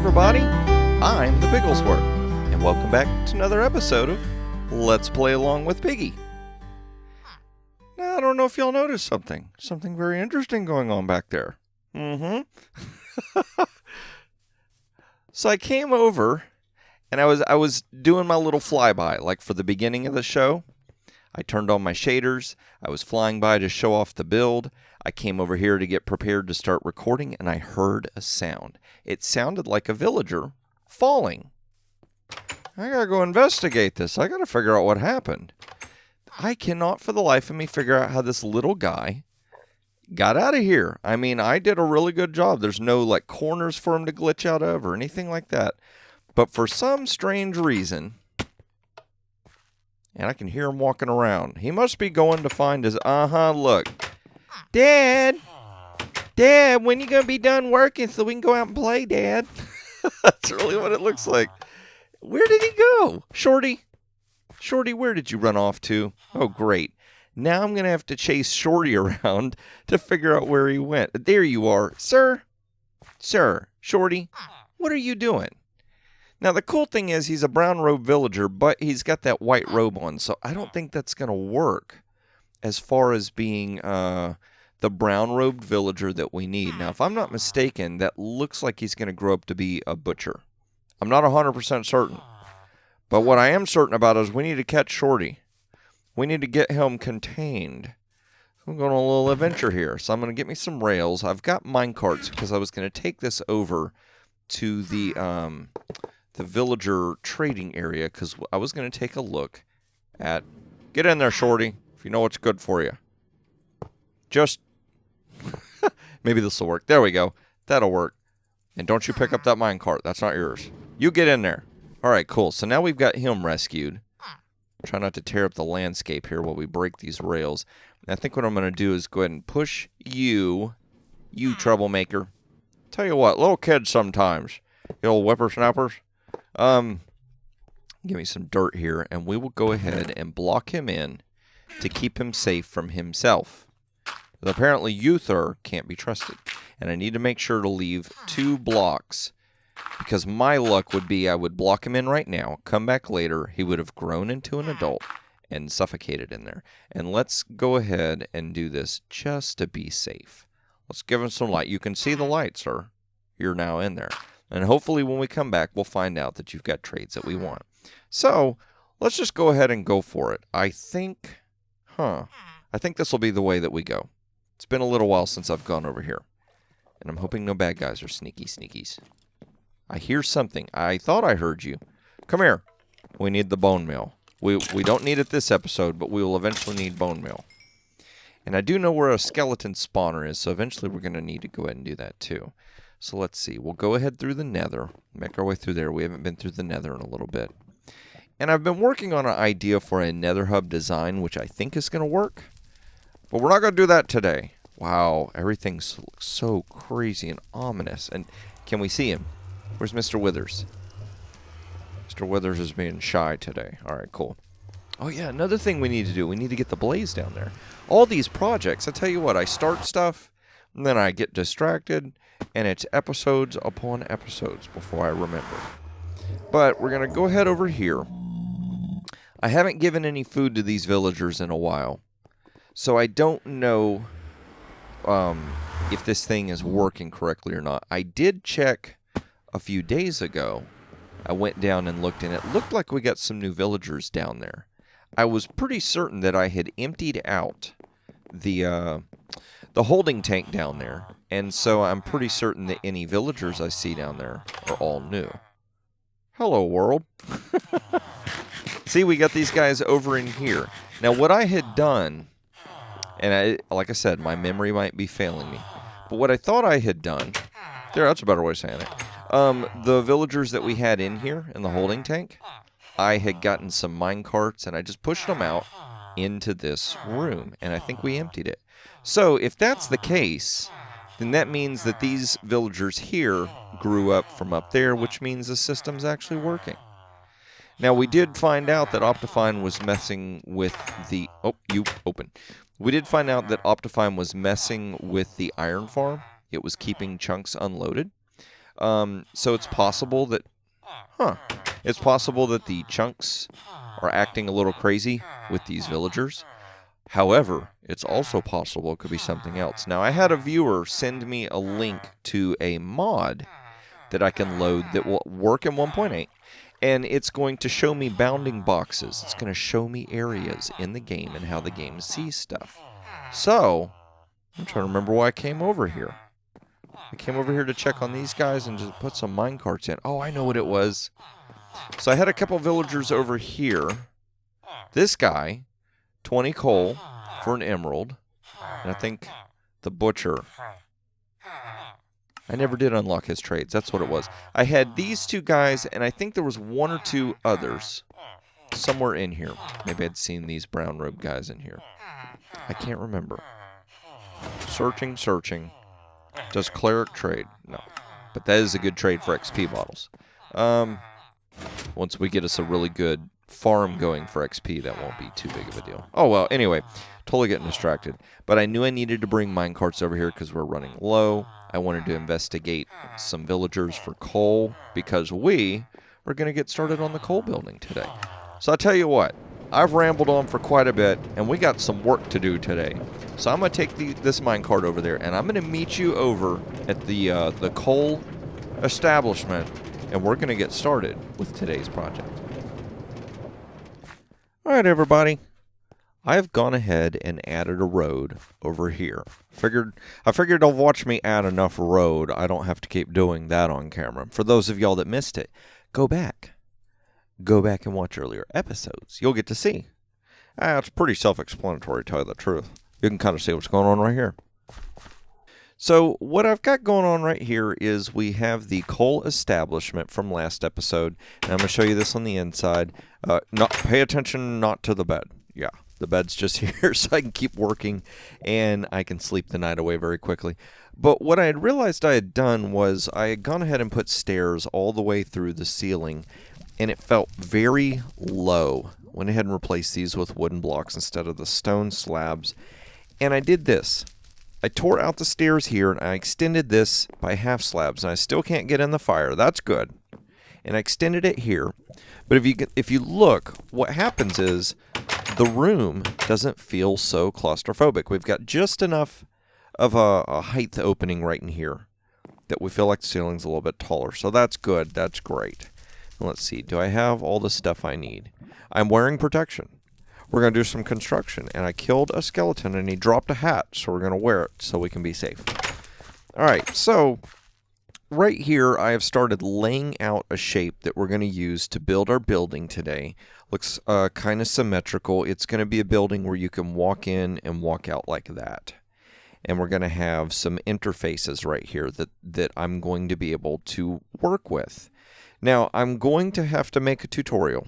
everybody, I'm the Bigglesworth, and welcome back to another episode of Let's Play Along with Piggy. Now, I don't know if y'all noticed something very interesting going on back there. So I came over, and I was doing my little flyby, like for the beginning of the show. I turned on my shaders, I was flying by to show off the build. I came over here to get prepared to start recording, and I heard a sound. It sounded like a villager falling. I gotta go investigate this. I gotta figure out what happened. I cannot for the life of me figure out how this little guy got out of here. I mean, I did a really good job. There's no like corners for him to glitch out of or anything like that. But for some strange reason, and I can hear him walking around. He must be going to find his, look. Dad, when you going to be done working so we can go out and play, Dad? That's really what it looks like. Where did he go? Shorty, where did you run off to? Oh, great. Now I'm going to have to chase Shorty around to figure out where he went. There you are. Sir, Shorty, what are you doing? Now, the cool thing is he's a brown robe villager, but he's got that white robe on, so I don't think that's going to work as far as being the brown robed villager that we need. Now, if I'm not mistaken, that looks like he's going to grow up to be a butcher. I'm not 100% certain. But what I am certain about is we need to catch Shorty. We need to get him contained. I'm going on a little adventure here. So I'm going to get me some rails. I've got minecarts because I was going to take this over to the villager trading area because I was going to take a look at... Get in there, Shorty, if you know what's good for you. Just... Maybe this will work. There we go. That'll work. And don't you pick up that minecart. That's not yours. You get in there. All right, cool. So now we've got him rescued. Try not to tear up the landscape here while we break these rails. And I think what I'm going to do is go ahead and push you troublemaker. Tell you what, little kids sometimes, you old whippersnappers, give me some dirt here, and we will go ahead and block him in to keep him safe from himself. But apparently Uther can't be trusted, and I need to make sure to leave 2 blocks, because my luck would be I would block him in right now, come back later, he would have grown into an adult and suffocated in there. And let's go ahead and do this just to be safe. Let's give him some light. You can see the light, sir. You're now in there. And hopefully when we come back, we'll find out that you've got trades that we want. So, let's just go ahead and go for it. I think this will be the way that we go. It's been a little while since I've gone over here. And I'm hoping no bad guys are sneakies. I hear something. I thought I heard you. Come here. We need the bone meal. We don't need it this episode, but we will eventually need bone meal. And I do know where a skeleton spawner is, so eventually we're going to need to go ahead and do that too. So let's see. We'll go ahead through the nether. Make our way through there. We haven't been through the nether in a little bit. And I've been working on an idea for a nether hub design, which I think is going to work. But we're not going to do that today. Wow, everything looks so crazy and ominous. And can we see him? Where's Mr. Withers? Mr. Withers is being shy today. All right, cool. Oh, yeah, another thing we need to do. We need to get the blaze down there. All these projects, I tell you what, I start stuff, and then I get distracted, and it's episodes upon episodes before I remember. But we're going to go ahead over here. I haven't given any food to these villagers in a while, so I don't know if this thing is working correctly or not. I did check a few days ago. I went down and looked, and it looked like we got some new villagers down there. I was pretty certain that I had emptied out the holding tank down there, and so I'm pretty certain that any villagers I see down there are all new. Hello, world. See, we got these guys over in here. Now, what I had done, and like I said, my memory might be failing me, but what I thought I had done, that's a better way of saying it, the villagers that we had in here in the holding tank, I had gotten some mine carts, and I just pushed them out into this room, and I think we emptied it. So, if that's the case, then that means that these villagers here grew up from up there, which means the system's actually working. Now, we did find out that Optifine was messing with the... Oh, you open. We did find out that Optifine was messing with the iron farm. It was keeping chunks unloaded. So it's possible that, it's possible that the chunks are acting a little crazy with these villagers. However, it's also possible it could be something else. Now, I had a viewer send me a link to a mod that I can load that will work in 1.8, and it's going to show me bounding boxes. It's going to show me areas in the game and how the game sees stuff. So, I'm trying to remember why I came over here. I came over here to check on these guys and just put some minecarts in. Oh, I know what it was. So I had a couple villagers over here. This guy, 20 coal for an emerald. And I think the butcher, I never did unlock his trades. That's what it was. I had these two guys, and I think there was one or two others somewhere in here. Maybe I'd seen these brown robe guys in here. I can't remember. Searching. Does cleric trade? No. But that is a good trade for XP bottles. Once we get us a really good farm going for XP, that won't be too big of a deal. Oh, well, anyway, totally getting distracted. But I knew I needed to bring minecarts over here because we're running low. I wanted to investigate some villagers for coal because we are going to get started on the coal building today. So I'll tell you what, I've rambled on for quite a bit, and we got some work to do today. So I'm going to take this minecart over there, and I'm going to meet you over at the coal establishment, and we're going to get started with today's project. All right, everybody. I've gone ahead and added a road over here. I figured they'll watch me add enough road. I don't have to keep doing that on camera. For those of y'all that missed it, go back. Go back and watch earlier episodes. You'll get to see. It's pretty self-explanatory, to tell you the truth. You can kind of see what's going on right here. So what I've got going on right here is we have the coal establishment from last episode. And I'm going to show you this on the inside. Pay attention not to the bed. Yeah, the bed's just here so I can keep working and I can sleep the night away very quickly. But what I had realized I had done was I had gone ahead and put stairs all the way through the ceiling, and it felt very low. Went ahead and replaced these with wooden blocks instead of the stone slabs. And I did this. I tore out the stairs here and I extended this by half slabs, and I still can't get in the fire. That's good. And I extended it here. But if you look, what happens is the room doesn't feel so claustrophobic. We've got just enough of a height opening right in here that we feel like the ceiling's a little bit taller. So that's good. That's great. Let's see. Do I have all the stuff I need? I'm wearing protection. We're going to do some construction. And I killed a skeleton and he dropped a hat. So we're going to wear it so we can be safe. All right. So right here, I have started laying out a shape that we're going to use to build our building today. Looks kind of symmetrical. It's going to be a building where you can walk in and walk out like that. And we're going to have some interfaces right here that I'm going to be able to work with. Now, I'm going to have to make a tutorial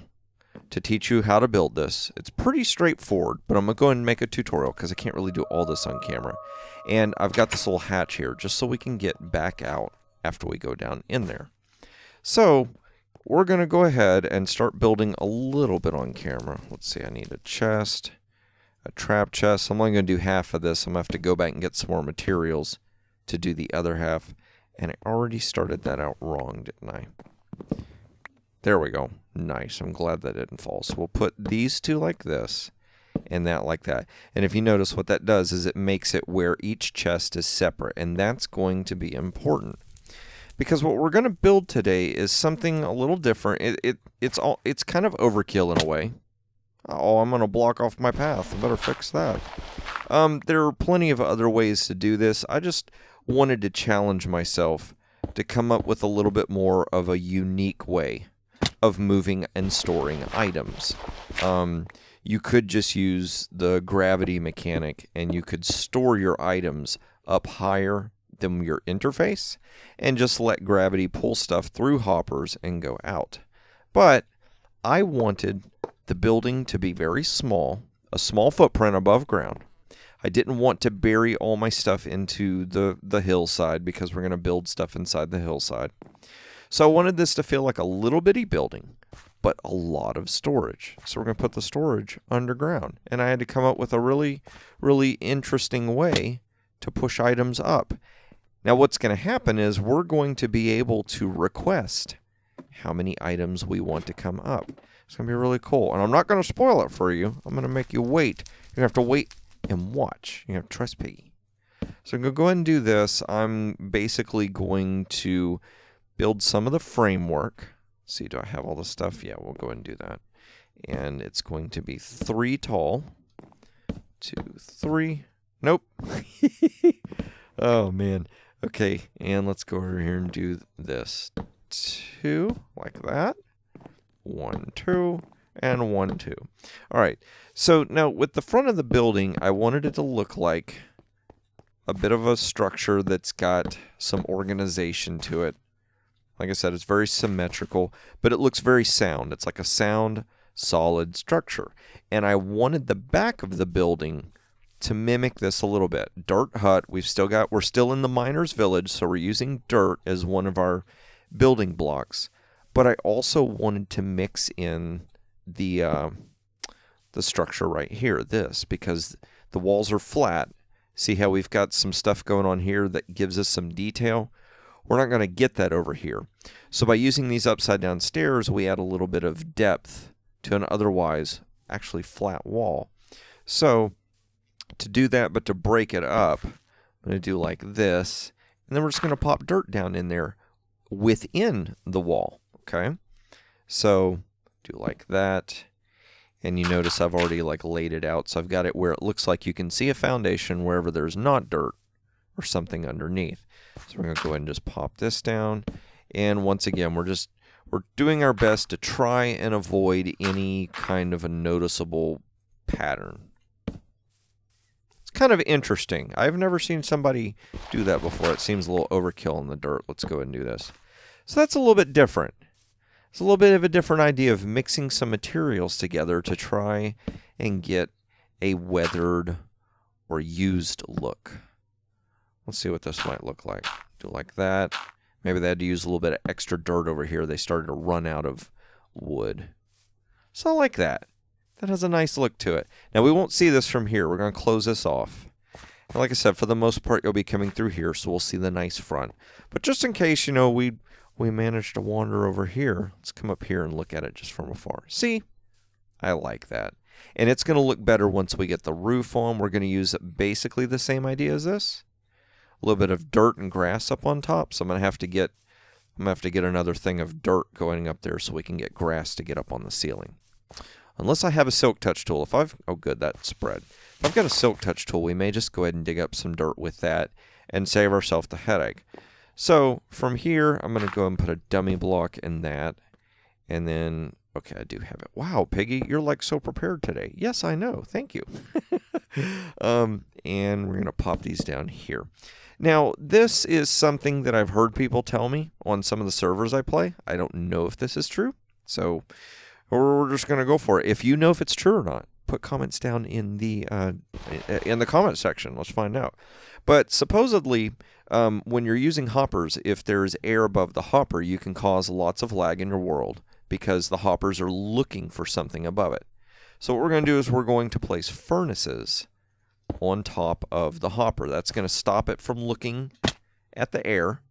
to teach you how to build this. It's pretty straightforward, but I'm going to go ahead and make a tutorial because I can't really do all this on camera. And I've got this little hatch here just so we can get back out after we go down in there. So we're going to go ahead and start building a little bit on camera. Let's see, I need a chest, a trap chest. I'm only going to do half of this. I'm going to have to go back and get some more materials to do the other half. And I already started that out wrong, didn't I? There we go. Nice. I'm glad that didn't fall. So we'll put these two like this and that like that. And if you notice, what that does is it makes it where each chest is separate. And that's going to be important. Because what we're going to build today is something a little different. It's kind of overkill in a way. Oh, I'm going to block off my path. I better fix that. There are plenty of other ways to do this. I just wanted to challenge myself to come up with a little bit more of a unique way of moving and storing items. You could just use the gravity mechanic and you could store your items up higher than your interface and just let gravity pull stuff through hoppers and go out. But I wanted the building to be very small, a small footprint above ground. I didn't want to bury all my stuff into the hillside because we're going to build stuff inside the hillside. So I wanted this to feel like a little bitty building, but a lot of storage. So we're going to put the storage underground. And I had to come up with a really, really interesting way to push items up. Now what's going to happen is we're going to be able to request how many items we want to come up. It's going to be really cool. And I'm not going to spoil it for you. I'm going to make you wait. You're going to have to wait and watch. You have to trust Piggy. So I'm going to go ahead and do this. I'm basically going to build some of the framework. Let's see, do I have all the stuff? Yeah, we'll go ahead and do that. And it's going to be 3 tall. 2, 3. Nope. Oh, man. Okay, and let's go over here and do this. 2, like that. 1, 2, and 1, 2. All right, so now with the front of the building, I wanted it to look like a bit of a structure that's got some organization to it. Like I said, it's very symmetrical, but it looks very sound. It's like a sound, solid structure. And I wanted the back of the building to mimic this a little bit. Dirt hut, we're still in the miners' village, so we're using dirt as one of our building blocks. But I also wanted to mix in the structure right here, this, because the walls are flat. See how we've got some stuff going on here that gives us some detail? We're not going to get that over here. So by using these upside down stairs, we add a little bit of depth to an otherwise actually flat wall. So to do that, but to break it up, I'm going to do like this, and then we're just going to pop dirt down in there within the wall. Okay, so do like that, and you notice I've already like laid it out, so I've got it where it looks like you can see a foundation wherever there's not dirt or something underneath. So we're going to go ahead and just pop this down, and once again we're doing our best to try and avoid any kind of a noticeable pattern. It's kind of interesting. I've never seen somebody do that before. It seems a little overkill in the dirt. Let's go ahead and do this. So that's a little bit different. It's a little bit of a different idea of mixing some materials together to try and get a weathered or used look. Let's see what this might look like. Do like that. Maybe they had to use a little bit of extra dirt over here. They started to run out of wood. So I like that. That has a nice look to it. Now we won't see this from here. We're going to close this off. And like I said, for the most part, you'll be coming through here, so we'll see the nice front. But just in case, you know, we managed to wander over here. Let's come up here and look at it just from afar. See? I like that. And it's going to look better once we get the roof on. We're going to use basically the same idea as this. A little bit of dirt and grass up on top. So I'm going to have to get another thing of dirt going up there so we can get grass to get up on the ceiling. Unless I have a silk touch tool. Oh good, that spread. If I've got a silk touch tool, we may just go ahead and dig up some dirt with that and save ourselves the headache. So from here, I'm going to go and put a dummy block in that. And then, okay, I do have it. Wow, Piggy, you're like so prepared today. Yes, I know. Thank you. And we're going to pop these down here. Now, this is something that I've heard people tell me on some of the servers I play. I don't know if this is true. So we're just going to go for it. If you know if it's true or not, put comments down in the comment section. Let's find out. But supposedly, when you're using hoppers, if there's air above the hopper, you can cause lots of lag in your world because the hoppers are looking for something above it. So what we're going to do is we're going to place furnaces on top of the hopper. That's going to stop it from looking at the air.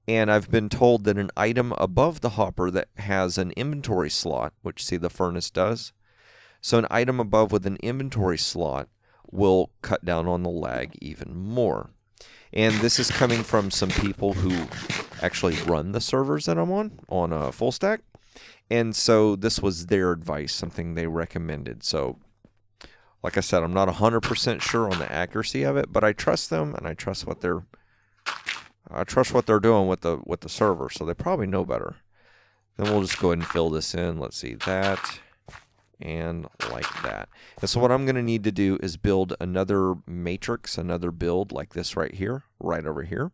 And I've been told that an item above the hopper that has an inventory slot, which see the furnace does, so an item above with an inventory slot will cut down on the lag even more. And this is coming from some people who actually run the servers that I'm on a full stack. And so this was their advice, something they recommended. So like I said, I'm not 100% sure on the accuracy of it, but I trust them and I trust what they're doing with the server, so they probably know better. Then we'll just go ahead and fill this in. Let's see, that and like that. And so what I'm going to need to do is build another matrix, another build like this right here, right over here.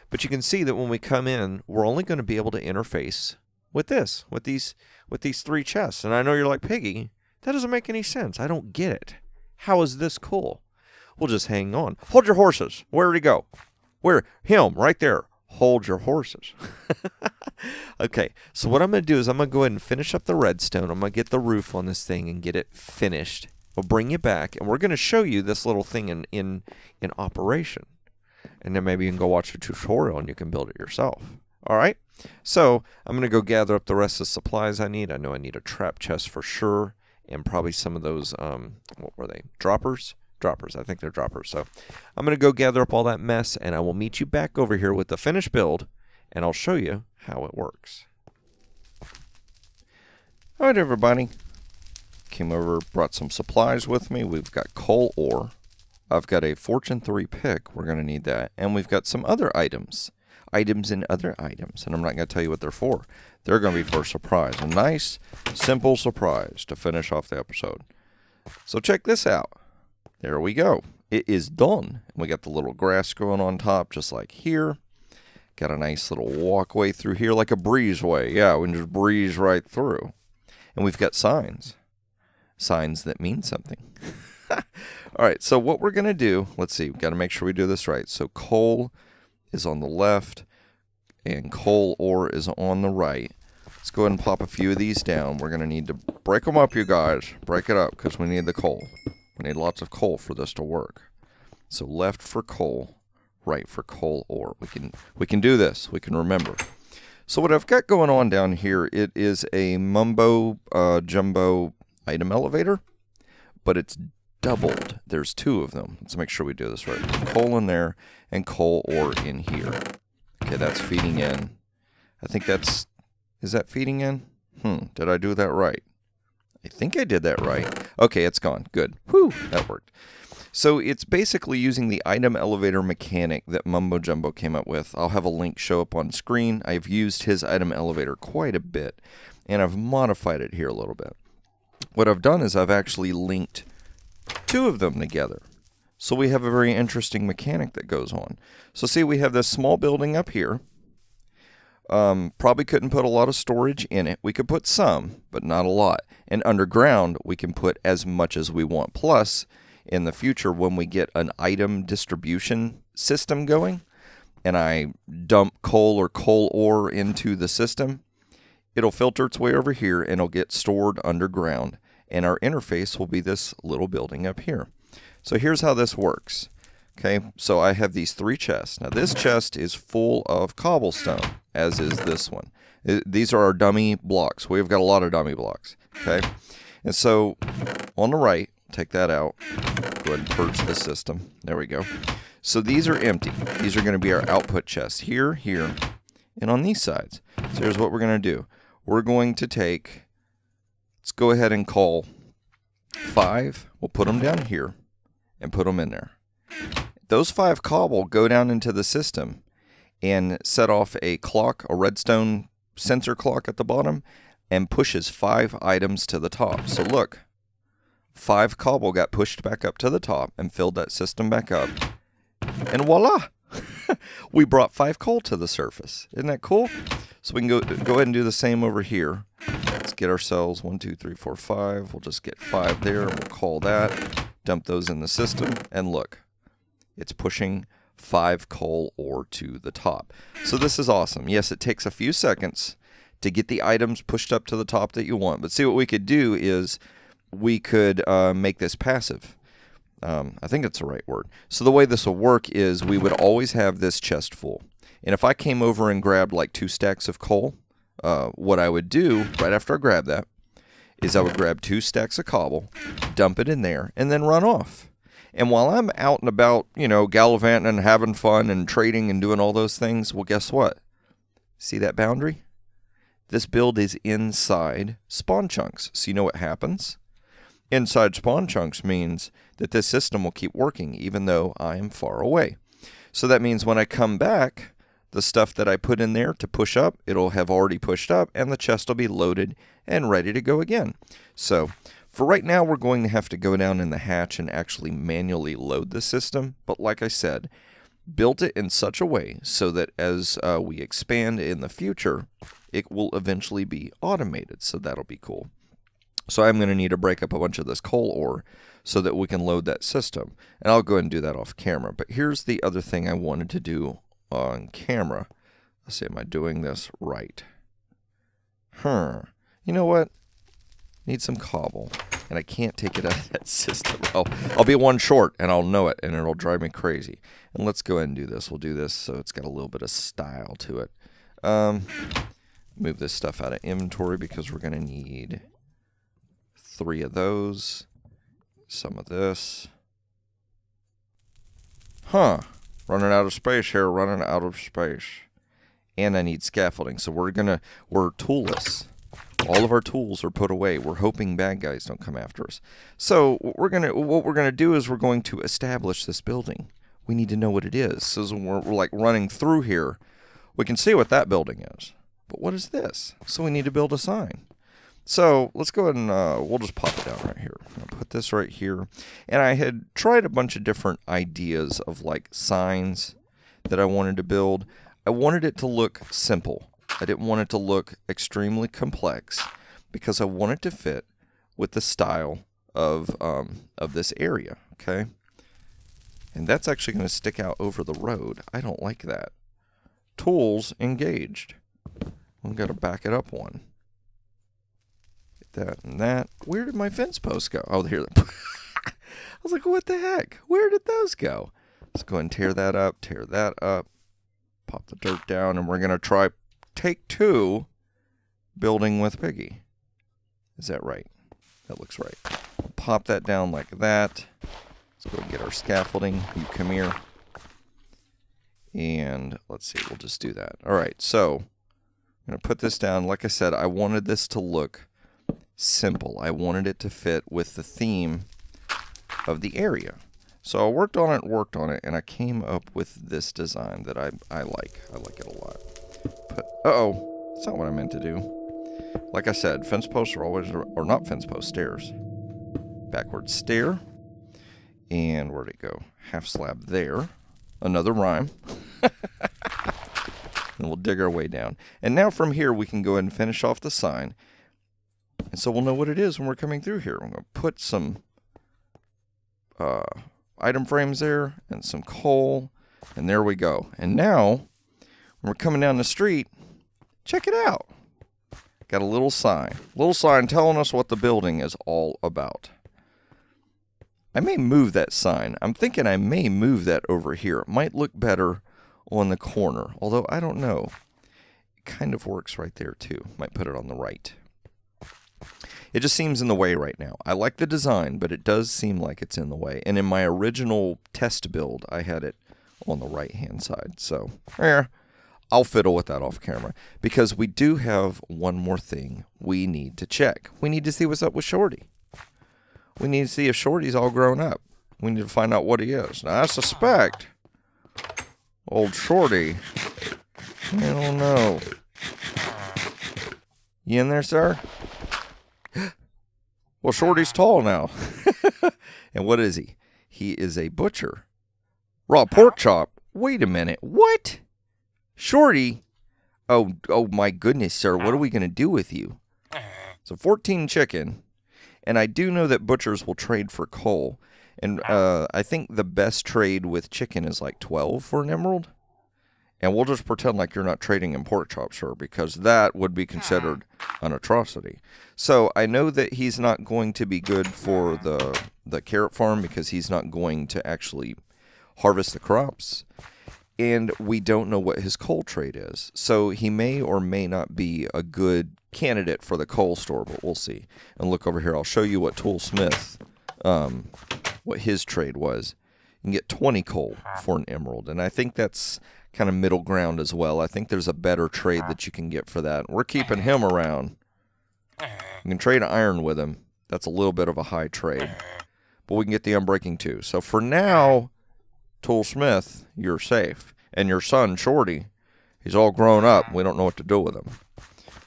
But you can see that when we come in, we're only going to be able to interface with this, with these 3 chests. And I know you're like, Piggy, that doesn't make any sense. I don't get it. How is this cool? We'll just hang on. Hold your horses. Where did he go? Where? Him, right there. Hold your horses. Okay, so what I'm going to do is I'm going to go ahead and finish up the redstone. I'm going to get the roof on this thing and get it finished. We'll bring you back, and we're going to show you this little thing in operation. and then maybe you can go watch a tutorial and you can build it yourself. All right, so I'm going to go gather up the rest of the supplies I need. I know I need a trap chest for sure, and probably some of those, what were they, droppers? Droppers, I think they're droppers. So I'm going to go gather up all that mess, and I will meet you back over here with the finished build, and I'll show you how it works. All right, everybody. Came over, brought some supplies with me. We've got coal ore. I've got a Fortune 3 pick. We're going to need that. And we've got some other items. Items and other items. And I'm not going to tell you what they're for. They're going to be for a surprise. A nice, simple surprise to finish off the episode. So check this out. There we go. It is done. We got the little grass growing on top, just like here. Got a nice little walkway through here, like a breezeway. Yeah, we can just breeze right through. And we've got signs. Signs that mean something. All right, so what we're going to do, let's see, we've got to make sure we do this right. So coal is on the left, and coal ore is on the right. Let's go ahead and pop a few of these down. We're going to need to break them up, you guys. Break it up, because we need the coal. We need lots of coal for this to work. So left for coal, right for coal ore. We can do this. We can remember. So what I've got going on down here, it is a mumbo jumbo item elevator, but it's doubled. There's two of them. Let's make sure we do this right. Coal in there and coal ore in here. Okay, that's feeding in. I think that's, is that feeding in? Did I do that right? I think I did that right. Okay, it's gone. Good. Whew, that worked. So it's basically using the item elevator mechanic that Mumbo Jumbo came up with. I'll have a link show up on screen. I've used his item elevator quite a bit, and I've modified it here a little bit. What I've done is I've actually linked two of them together. So we have a very interesting mechanic that goes on. So see, we have this small building up here. Probably couldn't put a lot of storage in it. We could put some, but not a lot. And underground, we can put as much as we want. Plus, in the future, when we get an item distribution system going, and I dump coal or coal ore into the system, it'll filter its way over here, and it'll get stored underground. And our interface will be this little building up here. So here's how this works. Okay, so I have these three chests. Now this chest is full of cobblestone, as is this one. These are our dummy blocks. We've got a lot of dummy blocks. Okay, and so on the right, take that out. Go ahead and purge the system. There we go. So these are empty. These are going to be our output chests here, here, and on these sides. So here's what we're going to do. We're going to take, let's go ahead and call 5. We'll put them down here and put them in there. Those 5 cobble go down into the system and set off a clock, a redstone sensor clock at the bottom, and pushes 5 items to the top. So look, 5 cobble got pushed back up to the top and filled that system back up. And voila! We brought 5 coal to the surface. Isn't that cool? So we can go ahead and do the same over here. Let's get ourselves 1, 2, 3, 4, 5. We'll just get 5 there. We'll call that. Dump those in the system. And look, it's pushing 5 coal ore to the top. So this is awesome. Yes, it takes a few seconds to get the items pushed up to the top that you want. But see, what we could do is we could make this passive. I think that's the right word. So the way this will work is we would always have this chest full. And if I came over and grabbed like 2 stacks of coal, what I would do right after I grab that is I would grab 2 stacks of cobble, dump it in there, and then run off. And while I'm out and about, you know, gallivanting and having fun and trading and doing all those things, well, guess what? See that boundary? This build is inside spawn chunks. So you know what happens? Inside spawn chunks means that this system will keep working even though I am far away. So that means when I come back, the stuff that I put in there to push up, it'll have already pushed up, and the chest will be loaded and ready to go again. So for right now, we're going to have to go down in the hatch and actually manually load the system. But like I said, built it in such a way so that as we expand in the future, it will eventually be automated. So that'll be cool. So I'm going to need to break up a bunch of this coal ore so that we can load that system. And I'll go ahead and do that off camera. But here's the other thing I wanted to do on camera. Let's see, am I doing this right? You know what? Need some cobble. and I can't take it out of that system. I'll be one short, and I'll know it, and it'll drive me crazy. And let's go ahead and do this. We'll do this so it's got a little bit of style to it. Move this stuff out of inventory because we're going to need 3 of those. Some of this. Running out of space here, running out of space. And I need scaffolding, so we're toolless. All of our tools are put away. We're hoping bad guys don't come after us. So what we're gonna do is we're going to establish this building. We need to know what it is. So when we're like running through here, we can see what that building is. But what is this? So we need to build a sign. So let's go ahead and we'll just pop it down right here. I'm gonna put this right here. And I had tried a bunch of different ideas of like signs that I wanted to build. I wanted it to look simple. I didn't want it to look extremely complex because I want it to fit with the style of this area, okay? And that's actually going to stick out over the road. I don't like that. Tools engaged. I've got to back it up one. Get that and that. Where did my fence posts go? Oh, here. I was like, what the heck? Where did those go? Let's go ahead and tear that up, tear that up. Pop the dirt down, and we're going to try take 2 building with Piggy. Is that right? That looks right. We'll pop that down like that. Let's go and get our scaffolding. You come here. And let's see, we'll just do that. All right, so I'm going to put this down. Like I said, I wanted this to look simple. I wanted it to fit with the theme of the area. So I worked on it, and I came up with this design that I like. I like it a lot. Uh-oh, that's not what I meant to do. Like I said, fence posts are always, or not fence posts, stairs. Backward stair. And where'd it go? Half slab there. Another rhyme. And we'll dig our way down. And now from here, we can go ahead and finish off the sign. And so we'll know what it is when we're coming through here. I'm going to put some item frames there and some coal, and there we go. And now when we're coming down the street, check it out. Got a little sign telling us what the building is all about. I may move that sign. I'm thinking I may move that over here. It might look better on the corner, although I don't know. It kind of works right there too. Might put it on the right. It just seems in the way right now. I like the design, but it does seem like it's in the way. And in my original test build, I had it on the right-hand side. So, I'll fiddle with that off camera. Because we do have one more thing we need to check. We need to see what's up with Shorty. We need to see if Shorty's all grown up. We need to find out what he is. Now, I suspect old Shorty, I don't know. You in there, sir? Well, Shorty's tall now. And what is he? He is a butcher. Raw pork chop. Wait a minute. What? Shorty? Oh my goodness, sir. What are we going to do with you? So 14 chicken. And I do know that butchers will trade for coal. And I think the best trade with chicken is like 12 for an emerald. And we'll just pretend like you're not trading in pork chops, sir, because that would be considered an atrocity. So I know that he's not going to be good for the carrot farm because he's not going to actually harvest the crops. And we don't know what his coal trade is. So he may or may not be a good candidate for the coal store, but we'll see. And look over here. I'll show you what Toolsmith, what his trade was. You can get 20 coal for an emerald. And I think that's kind of middle ground as well. I think there's a better trade that you can get for that. We're keeping him around. You can trade iron with him. That's a little bit of a high trade. But we can get the unbreaking too. So for now, Toolsmith, you're safe. And your son, Shorty, he's all grown up. We don't know what to do with him.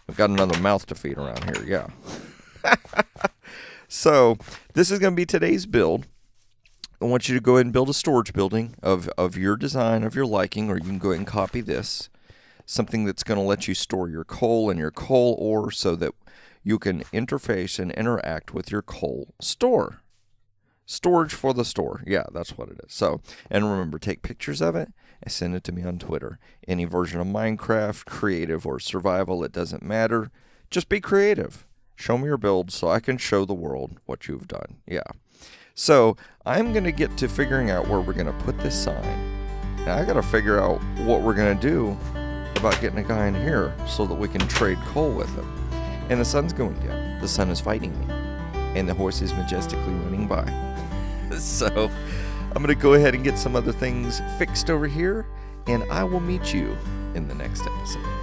We've got another mouth to feed around here, yeah. So this is going to be today's build. I want you to go ahead and build a storage building of your design, of your liking, or you can go ahead and copy this. Something that's going to let you store your coal and your coal ore so that you can interface and interact with your coal store. Storage for the store. Yeah, that's what it is. So, and remember, take pictures of it and send it to me on Twitter. Any version of Minecraft, creative or survival, it doesn't matter. Just be creative. Show me your build so I can show the world what you've done. Yeah. So I'm going to get to figuring out where we're going to put this sign. And I got to figure out what we're going to do about getting a guy in here so that we can trade coal with him. And the sun's going down. The sun is fighting me. And the horse is majestically running by. So I'm going to go ahead and get some other things fixed over here. And I will meet you in the next episode.